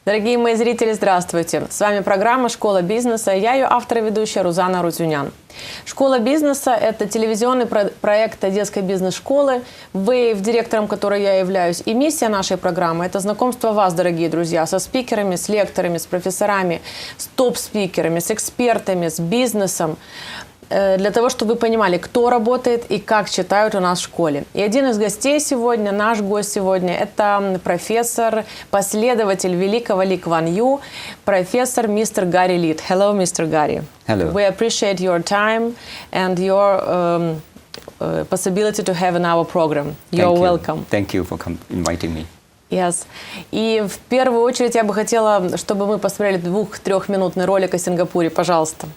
Дорогие мои зрители, здравствуйте! С вами программа «Школа бизнеса», я ее автор и ведущая Рузана Рутюнян. «Школа бизнеса» – это телевизионный проект детской бизнес-школы, Wave, директором которой я являюсь. И миссия нашей программы – это знакомство вас, дорогие друзья, со спикерами, с лекторами, с профессорами, с топ-спикерами, с экспертами, с бизнесом, для того, чтобы вы понимали, кто работает и как читают у нас в школе. И один из гостей сегодня, наш гость сегодня, это профессор, последователь великого Ли Куан Ю, профессор мистер Гари Лит. Hello, Mr. Гари. Hello. We appreciate your time and your possibility to have in our program. You're welcome. Thank you for inviting me. Yes. И в первую очередь я бы хотела, чтобы мы посмотрели 2-3-минутный ролик о Сингапуре. Пожалуйста.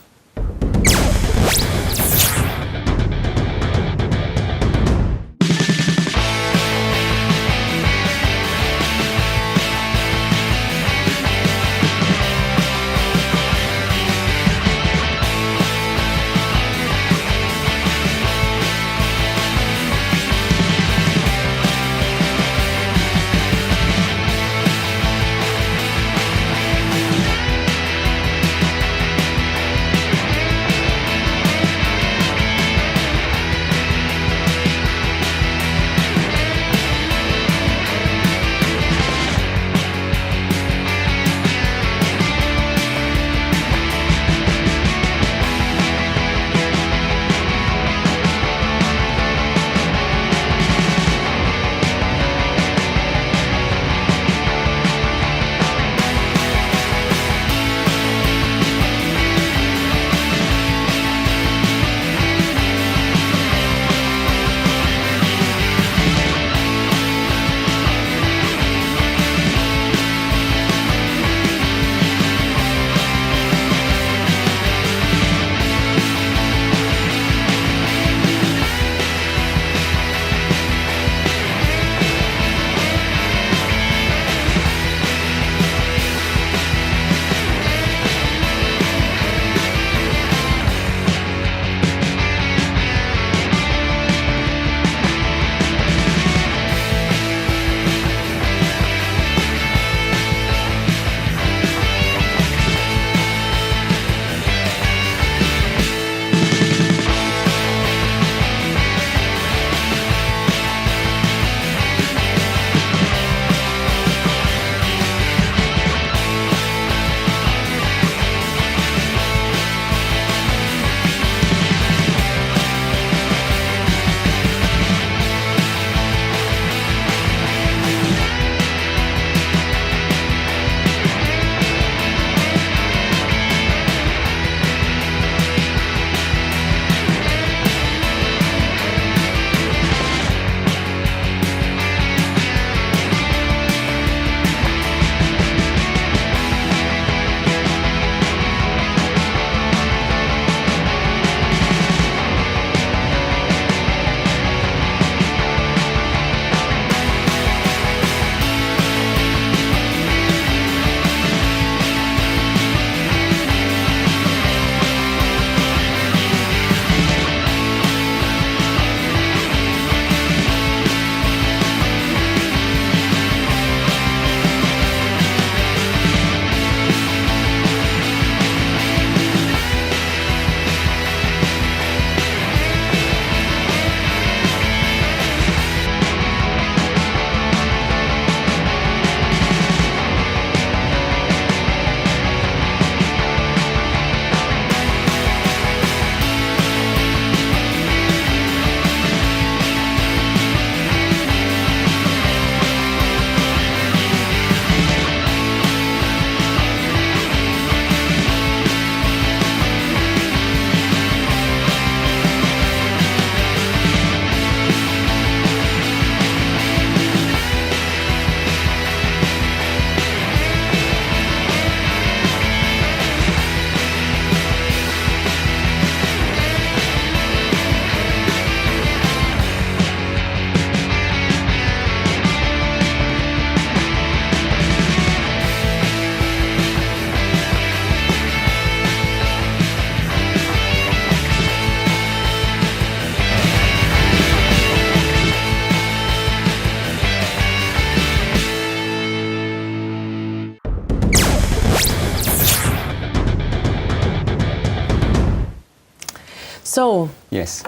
So, Yes.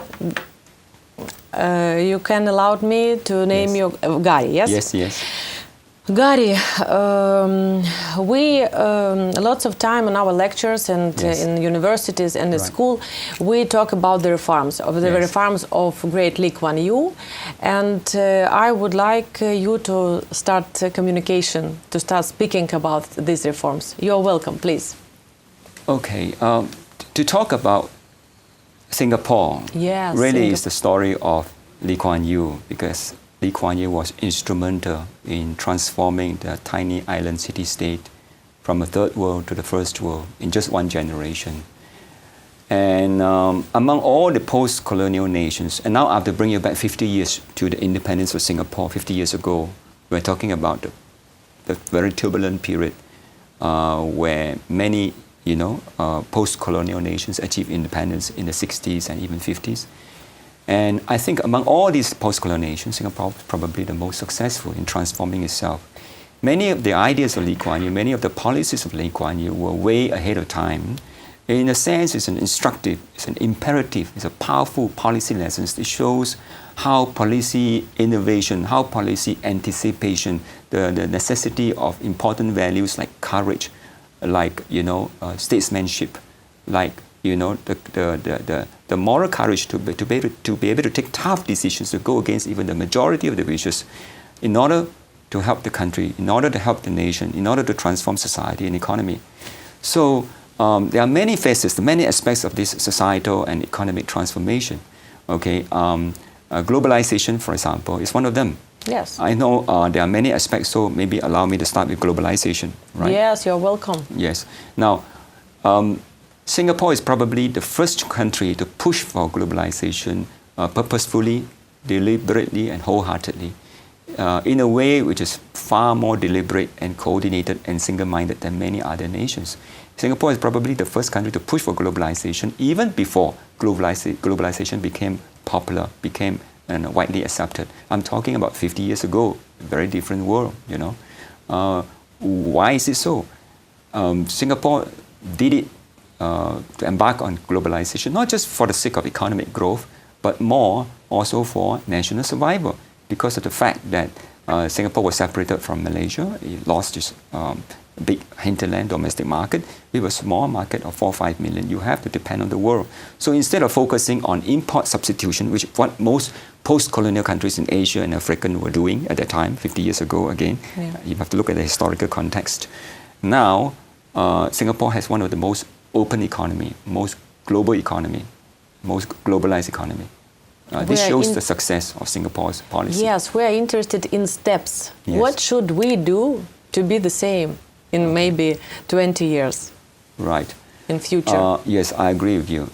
You can allow me to name Yes. you Garri, yes? Yes, yes. Garri, we lots of time in our lectures and Yes. in universities and in Right. school, we talk about the reforms Yes. reforms of great Li Kuan Yu, and I would like you to start communication, to start speaking about these reforms. You're welcome, please. Okay. To talk about Singapore, Yes, really is the story of Li Kuan Yu, because Li Kuan Yu was instrumental in transforming the tiny island city-state from a third world to the first world in just one generation. And among all the post-colonial nations, and now I have to bring you back 50 years to the independence of Singapore. 50 years ago, we're talking about the very turbulent period where many post-colonial nations achieved independence in the 60s and even 50s. And I think among all these post-colonial nations, Singapore was probably the most successful in transforming itself. Many of the ideas of Li Kuan Yu, many of the policies of Li Kuan Yu were way ahead of time. In a sense, it's an instructive, it's an imperative, it's a powerful policy lesson. It shows how policy innovation, how policy anticipation, the necessity of important values like courage, like statesmanship, like the moral courage to be able to take tough decisions, to go against even the majority of the wishes, in order to help the country, in order to help the nation, in order to transform society and economy. So there are many facets, many aspects of this societal and economic transformation. Okay, globalization, for example, is one of them. Yes. I know there are many aspects, so maybe allow me to start with globalization, right? Yes, you're welcome. Yes. Now, Singapore is probably the first country to push for globalization purposefully, deliberately, and wholeheartedly, in a way which is far more deliberate and coordinated and single-minded than many other nations. Singapore is probably the first country to push for globalization even before globalization became popular, became widely accepted. I'm talking about 50 years ago, a very different world, Why is it so? Singapore did it to embark on globalization, not just for the sake of economic growth, but more also for national survival, because of the fact that Singapore was separated from Malaysia. It lost its big hinterland domestic market. It was a small market of 4 or 5 million. You have to depend on the world. So instead of focusing on import substitution, which what most post-colonial countries in Asia and Africa were doing at that time, 50 years ago again, you have to look at the historical context. Now, Singapore has one of the most open economy, most global economy, most globalized economy. This shows the success of Singapore's policy. Yes, we are interested in steps. Yes. What should we do to be the same in maybe 20 years? Right. In future. Yes, I agree with you.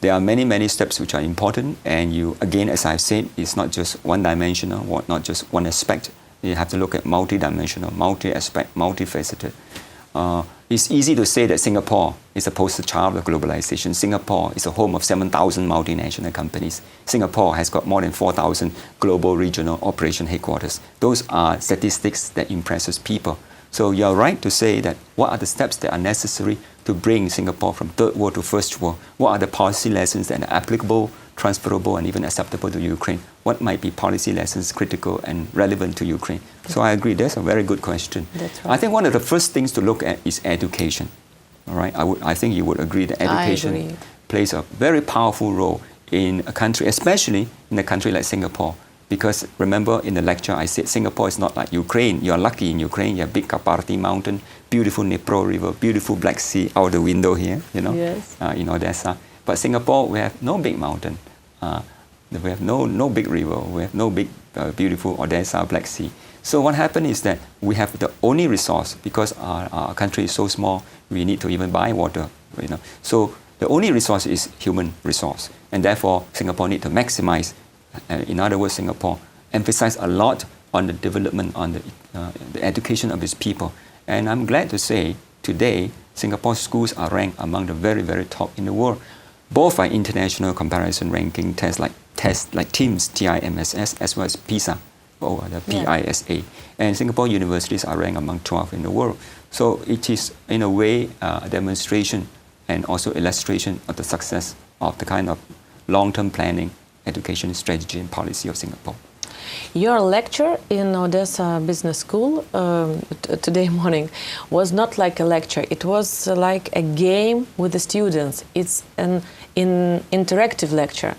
There are many, many steps which are important, and you, again, as I've said, it's not just one-dimensional, not just one aspect. You have to look at multi-dimensional, multi-aspect, multifaceted. It's easy to say that Singapore is a poster child of globalization. Singapore is a home of 7,000 multinational companies. Singapore has got more than 4,000 global regional operation headquarters. Those are statistics that impresses people. So you're right to say that what are the steps that are necessary to bring Singapore from third world to first world? What are the policy lessons that are applicable, transferable, and even acceptable to Ukraine? What might be policy lessons critical and relevant to Ukraine? So I agree, that's a very good question. That's right. I think one of the first things to look at is education. All right, I think you would agree that education plays a very powerful role in a country, especially in a country like Singapore. Because remember in the lecture I said Singapore is not like Ukraine. You're lucky in Ukraine, you have big Kaparti mountain, beautiful Dnipro river, beautiful Black Sea out the window here, Yes. in Odessa. But Singapore, we have no big mountain. We have no big river. We have no big, beautiful Odessa, Black Sea. So what happened is that we have the only resource, because our country is so small, we need to even buy water. So the only resource is human resource. And therefore, Singapore need to maximize. In other words, Singapore emphasized a lot on the development, on the education of its people. And I'm glad to say today, Singapore schools are ranked among the very, very top in the world, both by international comparison ranking tests like TIMSS, TIMSS, as well as PISA, or the PISA. And Singapore universities are ranked among 12 in the world. So it is, in a way, a demonstration and also illustration of the success of the kind of long-term planning, education strategy and policy of Singapore. Your lecture in Odessa Business School today morning was not like a lecture. It was like a game with the students. It's an interactive lecture.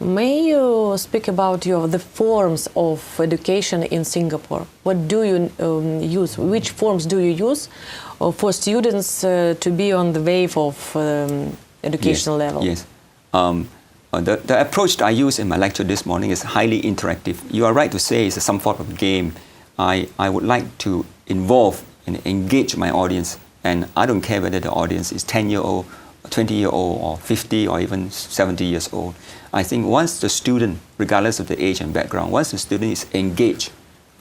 May you speak about the forms of education in Singapore? What do you use? Which forms do you use for students to be on the wave of educational level? Yes. The approach that I use in my lecture this morning is highly interactive. You are right to say it's some sort of game. I would like to involve and engage my audience, and I don't care whether the audience is 10-year-old, 20-year-old, or 50, or even 70 years old. I think once the student, regardless of the age and background, once the student is engaged,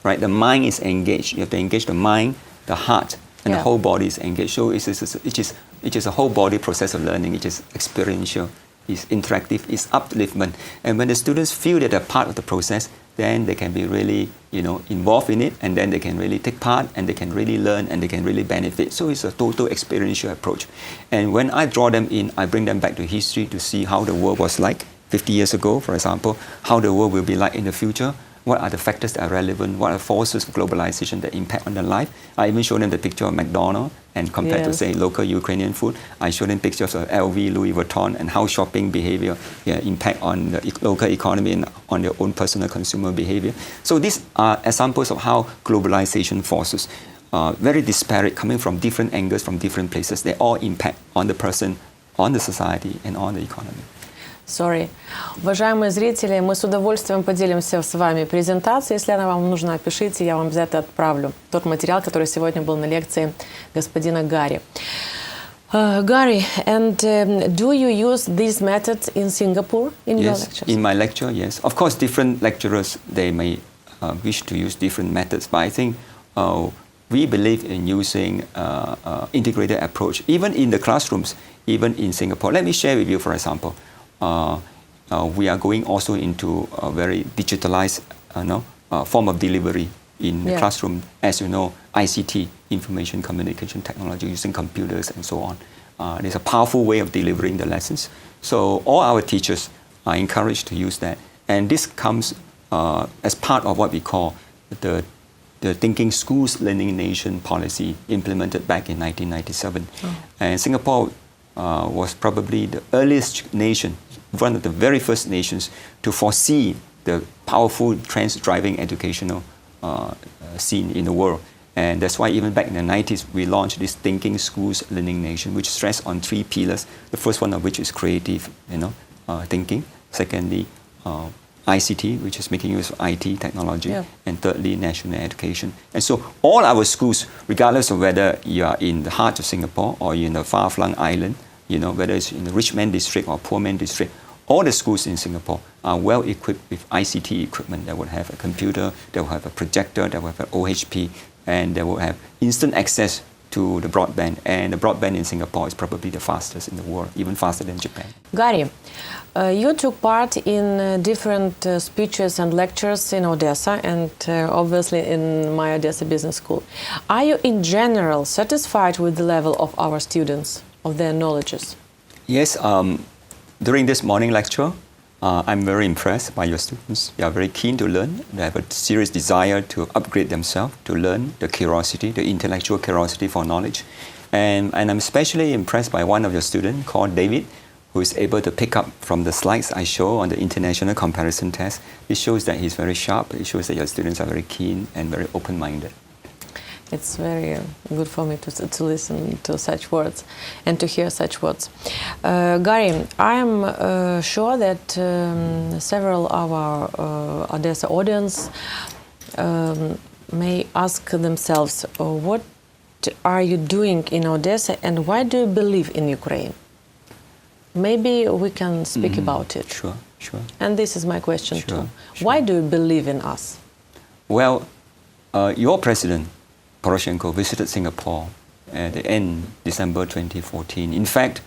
right, the mind is engaged. You have to engage the mind, the heart, and the whole body is engaged. So it is a whole body process of learning. It is experiential. Is interactive, is upliftment, and when the students feel that they're part of the process, then they can be really, involved in it, and then they can really take part, and they can really learn, and they can really benefit. So it's a total experiential approach. And when I draw them in, I bring them back to history to see how the world was like 50 years ago, for example, how the world will be like in the future. What are the factors that are relevant? What are forces of globalization that impact on their life? I even show them the picture of McDonald's and compared to, say, local Ukrainian food. I show them pictures of LV, Louis Vuitton, and how shopping behavior impact on the local economy and on their own personal consumer behavior. So these are examples of how globalization forces, very disparate, coming from different angles, from different places, they all impact on the person, on the society, and on the economy. Уважаемые зрители, мы с удовольствием поделимся с вами презентацией. Если она вам нужна, пишите, я вам обязательно отправлю тот материал, который сегодня был на лекции господина Гари. Гари, and do you use these methods in Singapore in your lectures? In my lecture, yes. Of course, different lecturers, they may wish to use different methods, but I think we believe in using integrated approach, even in the classrooms, even in Singapore. Let me share with you, for example. We are going also into a very digitalized form of delivery in the classroom. As you know, ICT, information communication technology, using computers and so on. There's a powerful way of delivering the lessons. So all our teachers are encouraged to use that. And this comes as part of what we call the Thinking Schools Learning Nation policy implemented back in 1997. And Singapore was probably the earliest nation, one of the very first nations to foresee the powerful trends driving educational scene in the world. And that's why even back in the 90s, we launched this Thinking Schools Learning Nation, which stressed on 3 pillars. The first one of which is creative thinking. Secondly, ICT, which is making use of IT technology. And thirdly, national education. And so all our schools, regardless of whether you are in the heart of Singapore or you're in a far-flung island, whether it's in the rich man district or poor man district, all the schools in Singapore are well equipped with ICT equipment that will have a computer, that will have a projector, that will have an OHP, and they will have instant access to the broadband. And the broadband in Singapore is probably the fastest in the world, even faster than Japan. Gary, you took part in different speeches and lectures in Odessa and obviously in my Odessa Business School. Are you in general satisfied with the level of our students, of their knowledges? Yes. During this morning lecture, I'm very impressed by your students. They are very keen to learn. They have a serious desire to upgrade themselves, to learn, the curiosity, the intellectual curiosity for knowledge. And I'm especially impressed by one of your students called David, who is able to pick up from the slides I show on the international comparison test. It shows that he's very sharp. It shows that your students are very keen and very open-minded. It's very good for me to listen to such words and to hear such words. Gary, I am sure that several of our Odessa audience may ask themselves, what are you doing in Odessa and why do you believe in Ukraine? Maybe we can speak about it. Sure. And this is my question too. Why do you believe in us? Well, your president, Poroshenko, visited Singapore at the end December 2014. In fact,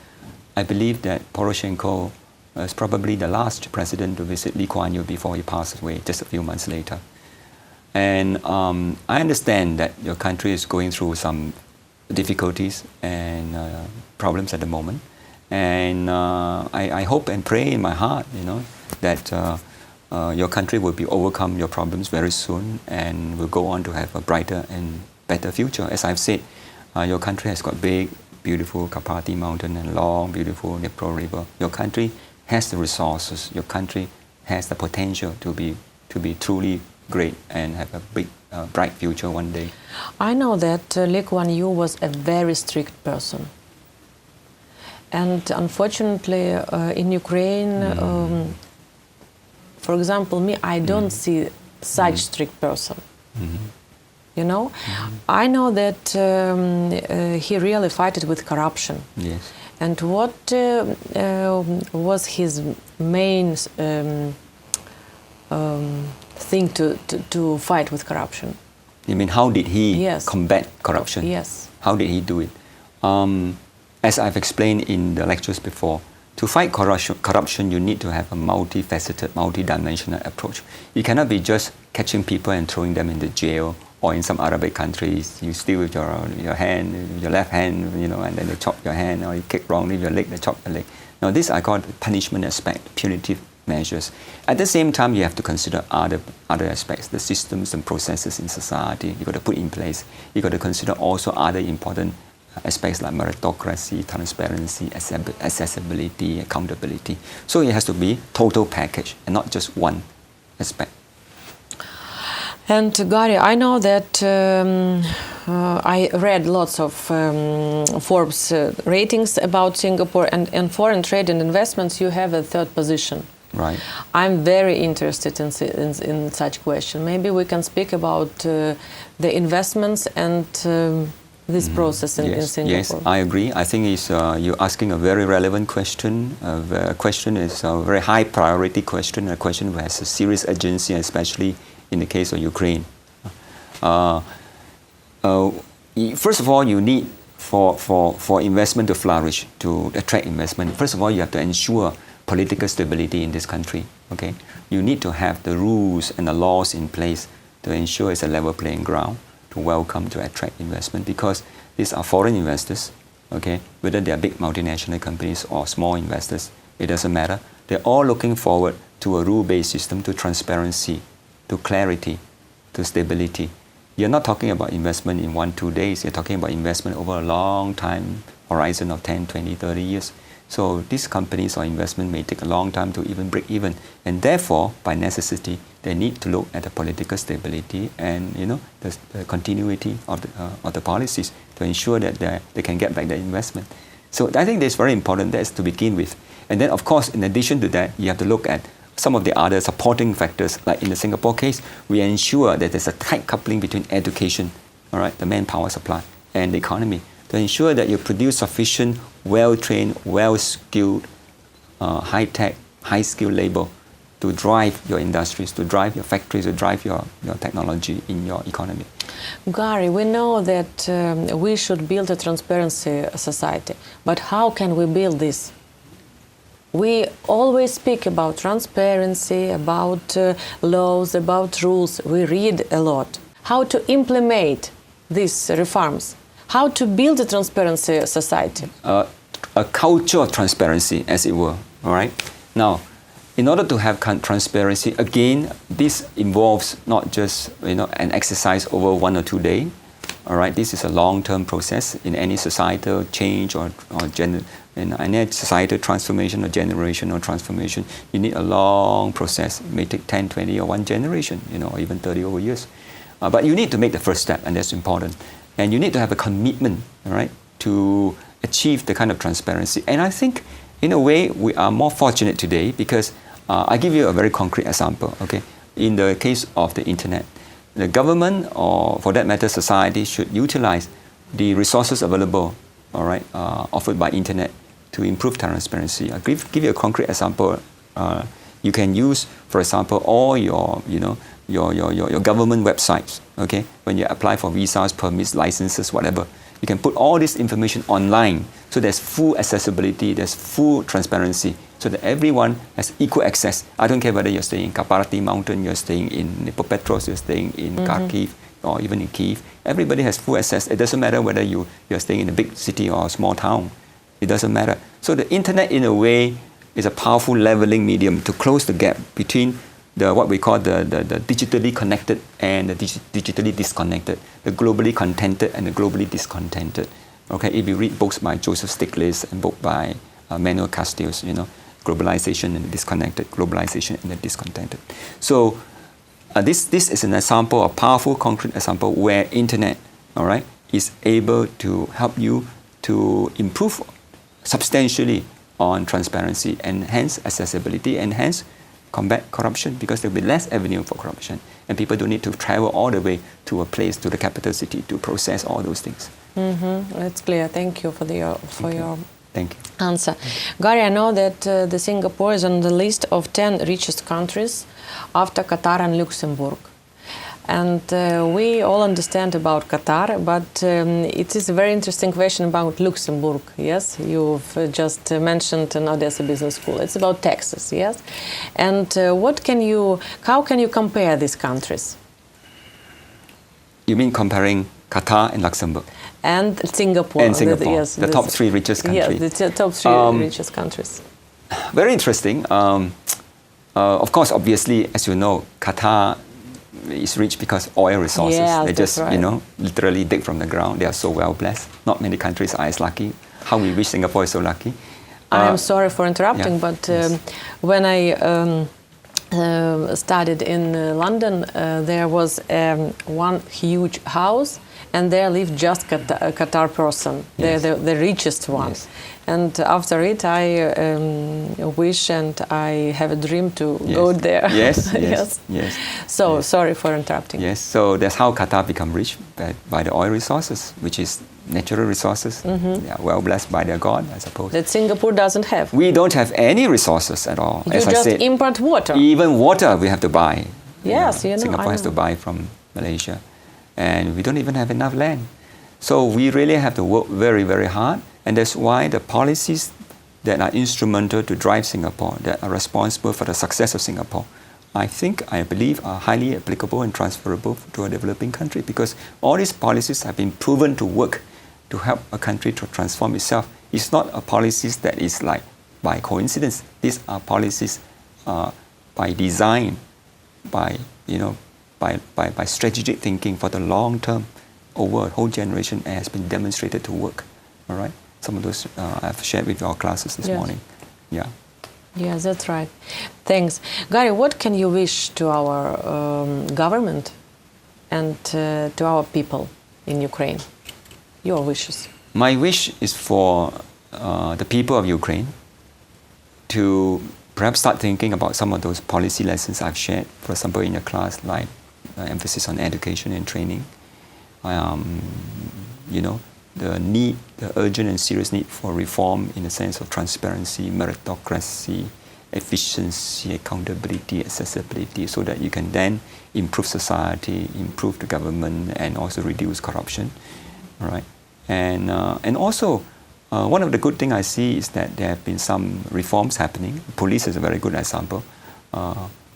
I believe that Poroshenko is probably the last president to visit Li Kuan Yu before he passed away just a few months later. And I understand that your country is going through some difficulties and problems at the moment. And I hope and pray in my heart, that your country will be overcome your problems very soon and will go on to have a brighter and better future. As I've said, your country has got big, beautiful Kapati Mountain and long, beautiful Dnipro River. Your country has the resources. Your country has the potential to be truly great and have a big, bright future one day. I know that Li Kuan Yu was a very strict person. And unfortunately, in Ukraine, for example, I don't see such strict person. I know that he really fought with corruption. Yes. And what was his main thing to fight with corruption? You mean how did he combat corruption? Yes. How did he do it? As I've explained in the lectures before, to fight corruption, you need to have a multifaceted, multidimensional approach. You cannot be just catching people and throwing them in the jail, or in some Arabic countries, you steal with your hand, your left hand, and then they chop your hand, or you kick wrongly with your leg, they chop your leg. Now, this I call the punishment aspect, punitive measures. At the same time, you have to consider other aspects, the systems and processes in society you've got to put in place. You've got to consider also other important aspects like meritocracy, transparency, accessibility, accountability. So it has to be total package and not just one aspect. And Gary, I know that I read lots of Forbes ratings about Singapore, and in foreign trade and investments you have a third position. Right. I'm very interested in such question. Maybe we can speak about the investments and this process in Singapore. Yes, I agree. I think you're asking a very relevant question. The question is a very high priority question, a question that has a serious urgency, especially in the case of Ukraine. First of all, you need for investment to flourish, to attract investment. First of all, you have to ensure political stability in this country. Okay, you need to have the rules and the laws in place to ensure it's a level playing ground, to welcome, to attract investment, because these are foreign investors. Okay, whether they are big multinational companies or small investors, it doesn't matter. They're all looking forward to a rule-based system, to transparency, to clarity, to stability. You're not talking about investment in 1-2 days. You're talking about investment over a long time horizon of 10, 20, 30 years. So these companies or investment may take a long time to even break even. And therefore, by necessity, they need to look at the political stability and the continuity of the policies to ensure that they can get back their investment. So I think that's very important. That's to begin with. And then, of course, in addition to that, you have to look at some of the other supporting factors. Like in the Singapore case, we ensure that there's a tight coupling between education, all right, the manpower supply, and the economy, to ensure that you produce sufficient, well-trained, well-skilled, high-tech, high-skilled labor to drive your industries, to drive your factories, to drive your technology in your economy. Gary, we know that we should build a transparency society, but how can we build this? We always speak about transparency, about laws, about rules. We read a lot. How to implement these reforms? How to build a transparency society? A culture of transparency, as it were. All right. Now, in order to have transparency, again, this involves not just an exercise over 1 or 2 days. All right. This is a long-term process in any societal change or in any societal transformation or generational transformation. You need a long process. It may take 10, 20, or 1 generation, or even 30 over years. But you need to make the first step, and that's important. And you need to have a commitment, all right, to achieve the kind of transparency. And I think, in a way, we are more fortunate today because I give you a very concrete example. Okay, in the case of the internet, the government, or for that matter, society, should utilize the resources available, all right, offered by internet to improve transparency. I'll give you a concrete example. You can use, for example, all your government websites. Okay, when you apply for visas, permits, licenses, whatever, you can put all this information online. So there's full accessibility, there's full transparency, so that everyone has equal access. I don't care whether you're staying in Kapati Mountain, you're staying in Dnipropetrovsk, you're staying in Kharkiv, or even in Kyiv. Everybody has full access. It doesn't matter whether you're staying in a big city or a small town. It doesn't matter. So the internet, in a way, is a powerful leveling medium to close the gap between what we call the digitally connected and the digitally disconnected, the globally contented and the globally discontented. Okay, if you read books by Joseph Stiglitz and book by Manuel Castells, globalization and the disconnected, globalization and the discontented. So this is an example, a powerful, concrete example where internet, all right, is able to help you to improve substantially on transparency and hence accessibility and hence combat corruption, because there will be less avenue for corruption and people don't need to travel all the way to a place, to the capital city to process all those things. That's clear. Thank you for your Thank you. answer. Gary, I know that the Singapore is on the list of 10 richest countries after Qatar and Luxembourg. And we all understand about Qatar, but it is a very interesting question about Luxembourg. Yes, you've just mentioned an Odessa Business School. It's about taxes. Yes, and how can you compare these countries? You mean comparing Qatar and Luxembourg? And Singapore. And Singapore, yes, the top three richest countries. Yes, the top three richest countries. Very interesting. Of course, obviously, as you know, Qatar is rich because oil resources. Yeah, they just, right. literally dig from the ground. They are so well blessed. Not many countries are as lucky. How we wish Singapore is so lucky. I am sorry for interrupting, yeah, but when I studied in London, there was one huge house, and there lived just Qatar person, Yes. the richest one. Yes. And after it, I wish and I have a dream to go there. Yes. So Yes. sorry for interrupting. Yes, so that's how Qatar become rich, by the oil resources, which is natural resources. They are well blessed by their God, I suppose. That Singapore doesn't have. We don't have any resources at all. You As I just said, import water. even water we have to buy. Yes, Singapore I has to know. buy from Malaysia. And we don't even have enough land. So we really have to work very, very hard. And that's why the policies that are instrumental to drive Singapore, that are responsible for the success of Singapore, I believe are highly applicable and transferable to a developing country, because all these policies have been proven to work to help a country to transform itself. It's not a policies that is like by coincidence. These are policies by design, by strategic thinking for the long term over a whole generation, and has been demonstrated to work. All right. Some of those I've shared with our classes this morning. Yeah. Yes, that's right. Thanks. Gary, what can you wish to our government and to our people in Ukraine? Your wishes. My wish is for the people of Ukraine to perhaps start thinking about some of those policy lessons I've shared, for example, in your class, like emphasis on education and training. The urgent and serious need for reform in the sense of transparency, meritocracy, efficiency, accountability, accessibility, so that you can then improve society, improve the government, and also reduce corruption. All right, and also one of the good things I see is that there have been some reforms happening. Police is a very good example,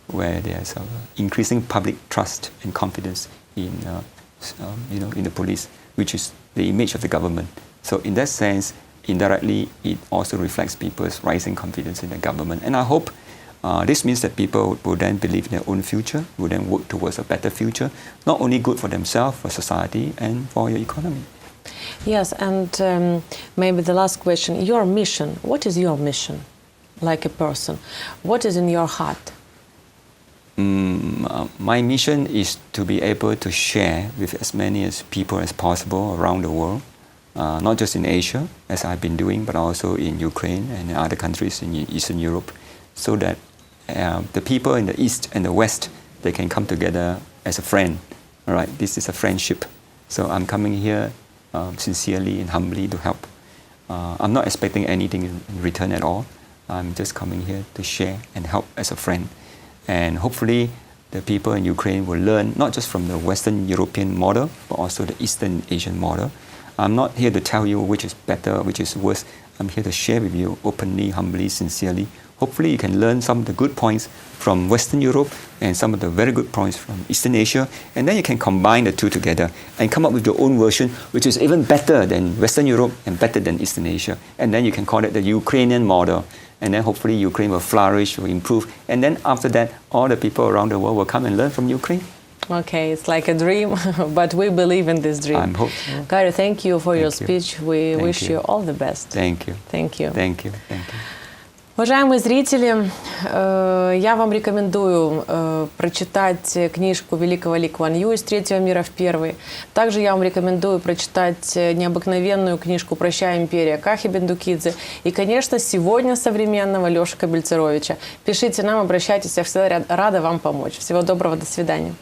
where there's increasing public trust and confidence in the police, which is the image of the government. So in that sense, indirectly, it also reflects people's rising confidence in the government. And I hope this means that people will then believe in their own future, will then work towards a better future, not only good for themselves, for society, and for your economy. Yes, and maybe the last question, your mission. What is your mission, like a person? What is in your heart? My mission is to be able to share with as many people as possible around the world, not just in Asia, as I've been doing, but also in Ukraine and other countries in Eastern Europe, so that the people in the East and the West, they can come together as a friend. All right, this is a friendship. So I'm coming here sincerely and humbly to help. I'm not expecting anything in return at all. I'm just coming here to share and help as a friend. And hopefully the people in Ukraine will learn not just from the Western European model, but also the Eastern Asian model. I'm not here to tell you which is better, which is worse. I'm here to share with you openly, humbly, sincerely hopefully you can learn some of the good points from Western Europe and some of the very good points from Eastern Asia, and then you can combine the two together and come up with your own version, which is even better than Western Europe and better than Eastern Asia. And then you can call it the Ukrainian model. And then hopefully Ukraine will flourish, will improve. And then after that, all the people around the world will come and learn from Ukraine. Okay, it's like a dream, but we believe in this dream. I hope so. Gary, thank you for your Thank you. speech. We Thank wish you. you all the best. Thank you. Thank you. Thank you. Thank you. Уважаемые зрители, я вам рекомендую прочитать книжку великого Ли Куан Ю «Из третьего мира в первый». Также я вам рекомендую прочитать необыкновенную книжку «Прощай, империя» Кахи Бендукидзе и, конечно, сегодня современного Леши Кабельцеровича. Пишите нам, обращайтесь, я всегда рада вам помочь. Всего доброго, до свидания.